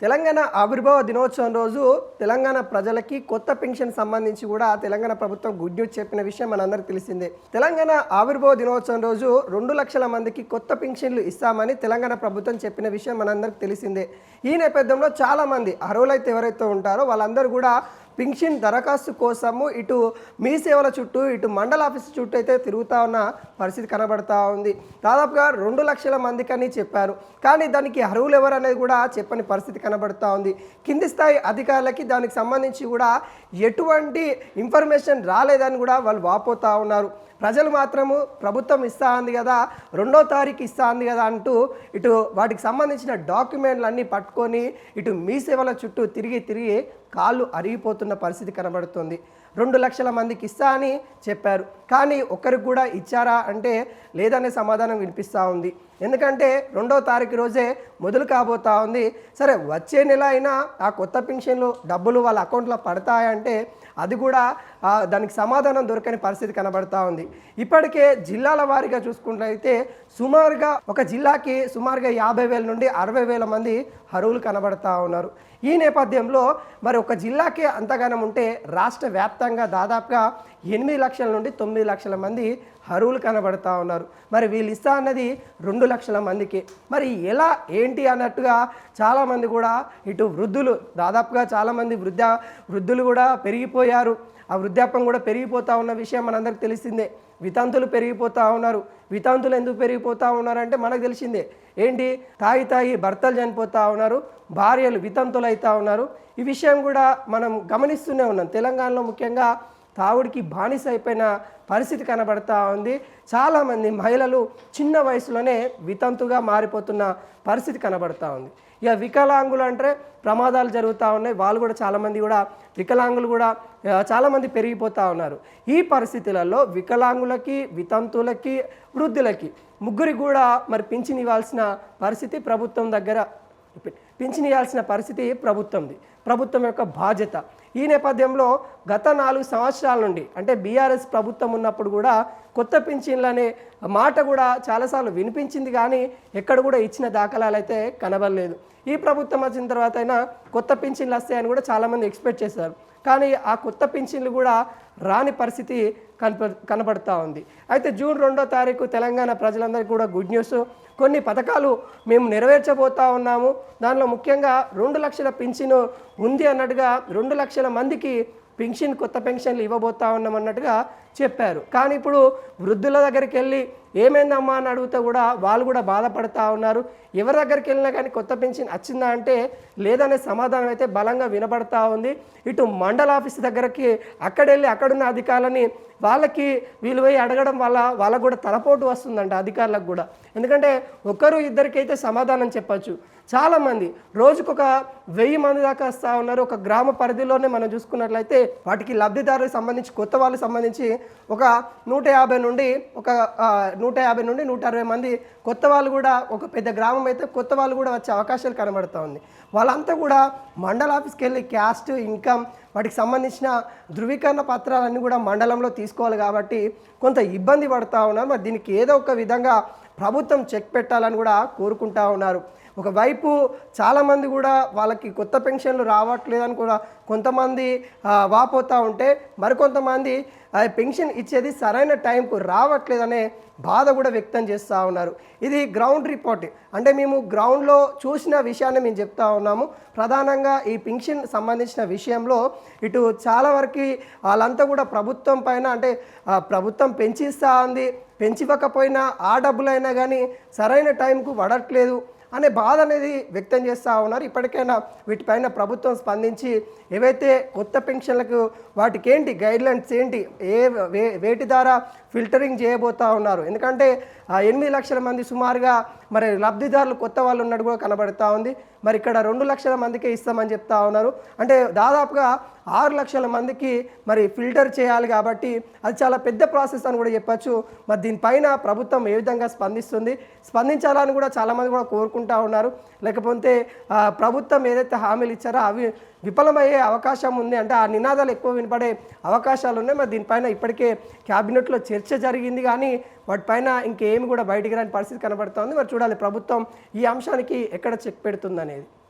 తెలంగాణ ఆవిర్భావ దినోత్సవం రోజు తెలంగాణ ప్రజలకి కొత్త పెన్షన్ సంబంధించి కూడా తెలంగాణ ప్రభుత్వం గుడ్ న్యూస్ చెప్పిన విషయం మనందరికీ తెలిసిందే. తెలంగాణ ఆవిర్భావ దినోత్సవం రోజు 2 లక్షల మందికి కొత్త పెన్షన్లు ఇస్తామని తెలంగాణ ప్రభుత్వం చెప్పిన విషయం మనందరికీ తెలిసిందే. ఈ నేపథ్యంలో చాలామంది అర్హులైతే ఎవరైతే ఉంటారో వాళ్ళందరూ కూడా పెన్షన్ దరఖాస్తు కోసము ఇటు మీ సేవల చుట్టూ ఇటు మండల ఆఫీసు చుట్టూ అయితే తిరుగుతూ ఉన్న పరిస్థితి కనబడతా ఉంది. దాదాపుగా 2 లక్షల మందికని చెప్పారు, కానీ దానికి అర్హులు ఎవరు అనేది కూడా చెప్పని పరిస్థితి కనబడతా ఉంది. కింది స్థాయి అధికారులకి దానికి సంబంధించి కూడా ఎటువంటి ఇన్ఫర్మేషన్ రాలేదని కూడా వాళ్ళు వాపోతూ ఉన్నారు. ప్రజలు మాత్రము ప్రభుత్వం ఇస్తా ఉంది కదా, 2వ తారీఖు ఇస్తా ఉంది కదా అంటూ ఇటు వాటికి సంబంధించిన డాక్యుమెంట్లు అన్నీ పట్టుకొని ఇటు మీ సేవల చుట్టూ తిరిగి కాళ్ళు అరిగిపోతున్న పరిస్థితి కనబడుతుంది. 2 లక్షల మందికి ఇస్తా అని చెప్పారు, కానీ ఒక్కరికి కూడా ఇచ్చారా అంటే లేదనే సమాధానం వినిపిస్తూ ఉంది. ఎందుకంటే 2వ తారీఖు రోజే మొదలు కాబోతా ఉంది. సరే, వచ్చే నెల అయినా ఆ కొత్త పెన్షన్లు డబ్బులు వాళ్ళ అకౌంట్లో పడతాయంటే అది కూడా దానికి సమాధానం దొరకని పరిస్థితి కనబడతా ఉంది. ఇప్పటికే జిల్లాల వారీగా చూసుకున్నట్లయితే సుమారుగా ఒక జిల్లాకి సుమారుగా 50,000 నుండి 60,000 మంది అర్హులు కనబడతా ఉన్నారు. ఈ నేపథ్యంలో మరి ఒక జిల్లాకే అంతగానం ఉంటే రాష్ట్ర వ్యాప్తంగా దాదాపుగా 8 లక్షల నుండి 9 లక్షల మంది అర్హులు కనబడతా ఉన్నారు. మరి వీళ్ళు ఇస్తా అన్నది 2 లక్షల మందికి. మరి ఎలా ఏంటి అన్నట్టుగా చాలామంది కూడా ఇటు వృద్ధులు దాదాపుగా చాలామంది వృద్ధులు కూడా పెరిగిపోయారు. ఆ వృద్ధాప్యం కూడా పెరిగిపోతూ ఉన్న విషయం మనందరికీ తెలిసిందే. వితంతులు పెరిగిపోతూ ఉన్నారు. వితంతులు ఎందుకు పెరిగిపోతూ ఉన్నారంటే మనకు తెలిసిందే. ఏంటి, తాగి భర్తలు చనిపోతూ ఉన్నారు, భార్యలు వితంతులు అవుతూ ఉన్నారు. ఈ విషయం కూడా మనం గమనిస్తూనే ఉన్నాం. తెలంగాణలో ముఖ్యంగా తావుడికి బానిస అయిపోయిన పరిస్థితి కనబడతా ఉంది. చాలామంది మహిళలు చిన్న వయసులోనే వితంతుగా మారిపోతున్న పరిస్థితి కనబడతా ఉంది. ఇక వికలాంగులు అంటే ప్రమాదాలు జరుగుతూ ఉన్నాయి. వాళ్ళు కూడా చాలామంది కూడా వికలాంగులు కూడా చాలామంది పెరిగిపోతూ ఉన్నారు. ఈ పరిస్థితులలో వికలాంగులకి, వితంతులకి, వృద్ధులకి ముగ్గురికి కూడా మరి పింఛన్ ఇవ్వాల్సిన పరిస్థితి ప్రభుత్వంది. ప్రభుత్వం యొక్క బాధ్యత. ఈ నేపథ్యంలో గత 4 సంవత్సరాల నుండి అంటే బీఆర్ఎస్ ప్రభుత్వం ఉన్నప్పుడు కూడా కొత్త పింఛన్లు అనే మాట కూడా చాలాసార్లు వినిపించింది, కానీ ఎక్కడ కూడా ఇచ్చిన దాఖలాలు అయితే కనబడలేదు. ఈ ప్రభుత్వం వచ్చిన తర్వాత అయినా కొత్త పింఛన్లు వస్తాయని కూడా చాలామంది ఎక్స్పెక్ట్ చేశారు, కానీ ఆ కొత్త పింఛన్లు కూడా రాని పరిస్థితి కనబడతా ఉంది. అయితే జూన్ 2వ తారీఖు తెలంగాణ ప్రజలందరికీ కూడా గుడ్ న్యూస్. కొన్ని పథకాలు మేము నెరవేర్చబోతా ఉన్నాము. దానిలో ముఖ్యంగా 2 లక్షల పింఛను ఉంది అన్నట్టుగా 2 లక్షల మందికి కొత్త పెన్షన్లు ఇవ్వబోతా ఉన్నాం అన్నట్టుగా చెప్పారు. కానీ ఇప్పుడు వృద్ధుల దగ్గరికి వెళ్ళి ఏమైందమ్మా అని అడిగితే కూడా వాళ్ళు కూడా బాధపడతా ఉన్నారు. ఎవరి దగ్గరికి వెళ్ళినా కానీ కొత్త పెన్షన్ వచ్చిందా అంటే లేదనే సమాధానం అయితే బలంగా వినబడతా ఉంది. ఇటు మండల ఆఫీస్ దగ్గరికి అక్కడున్న అధికారులని వీళ్ళు పోయి అడగడం వల్ల వాళ్ళకు కూడా తలపోటు వస్తుందంట అధికారులకు కూడా. ఎందుకంటే ఒకరు ఇద్దరికైతే సమాధానం చెప్పచ్చు, చాలామంది రోజుకొక 1000 మంది దాకా వస్తూ ఉన్నారు. ఒక గ్రామ పరిధిలోనే మనం చూసుకున్నట్లయితే వాటికి లబ్ధిదారులకు సంబంధించి కొత్త వాళ్ళకి సంబంధించి ఒక 150 నుండి 160 మంది కొత్త వాళ్ళు కూడా, ఒక పెద్ద గ్రామం అయితే కొత్త వాళ్ళు కూడా వచ్చే అవకాశాలు కనబడుతూ ఉంది. వాళ్ళంతా కూడా మండల ఆఫీస్కి వెళ్ళి క్యాస్ట్, ఇన్కమ్ వాటికి సంబంధించిన ధృవీకరణ పత్రాలన్నీ కూడా మండలంలో తీసుకోవాలి కాబట్టి కొంత ఇబ్బంది పడుతూ ఉన్నారు. మరి దీనికి ఏదో ఒక విధంగా ప్రభుత్వం చెక్ పెట్టాలని కూడా కోరుకుంటా ఉన్నారు. ఒకవైపు చాలామంది కూడా వాళ్ళకి కొత్త పెన్షన్లు రావట్లేదని కూడా కొంతమంది వాపోతూ ఉంటే, మరికొంతమంది పెన్షన్ ఇచ్చేది సరైన టైంకు రావట్లేదనే బాధ కూడా వ్యక్తం చేస్తూ ఉన్నారు. ఇది గ్రౌండ్ రిపోర్ట్, అంటే మేము గ్రౌండ్లో చూసిన విషయాన్ని మేము చెప్తా ఉన్నాము. ప్రధానంగా ఈ పెన్షన్ సంబంధించిన విషయంలో ఇటు చాలా వరకు వాళ్ళంతా కూడా ప్రభుత్వం పైన, అంటే ప్రభుత్వం పెంచిస్తూ ఉంది, పెంచివ్వకపోయినా ఆ డబ్బులైనా కానీ సరైన టైంకు పడట్లేదు అనే బాధ అనేది వ్యక్తం చేస్తూ ఉన్నారు. ఇప్పటికైనా వీటిపైన ప్రభుత్వం స్పందించి ఏవైతే కొత్త పెన్షన్లకు వాటికి ఏంటి గైడ్లైన్స్ ఏంటి, వేటి ద్వారా ఫిల్టరింగ్ చేయబోతూ ఉన్నారు. ఎందుకంటే 8 లక్షల మంది సుమారుగా మరి లబ్ధిదారులు కొత్త వాళ్ళు ఉన్నట్టు కూడా కనబడుతూ ఉంది. మరి ఇక్కడ 2 లక్షల మందికే ఇస్తామని చెప్తా ఉన్నారు. అంటే దాదాపుగా 6 లక్షల మందికి మరి ఫిల్టర్ చేయాలి కాబట్టి అది చాలా పెద్ద ప్రాసెస్ అని కూడా చెప్పచ్చు. మరి దీనిపైన ప్రభుత్వం ఏ విధంగా స్పందించాలని కూడా చాలామంది కూడా కోరుకుంటా ఉన్నారు. లేకపోతే ప్రభుత్వం ఏదైతే హామీలు ఇచ్చారో అవి విఫలమయ్యే అవకాశం ఉంది, అంటే ఆ నినాదాలు ఎక్కువ వినపడే అవకాశాలు ఉన్నాయి. మరి దీనిపైన ఇప్పటికే క్యాబినెట్లో చర్చ జరిగింది, కానీ వాటిపైన ఇంకేమి కూడా బయటికి రాని పరిస్థితి కనబడుతోంది. మరి చూడాలి ప్రభుత్వం ఈ అంశానికి ఎక్కడ చెక్ పెడుతుందనేది.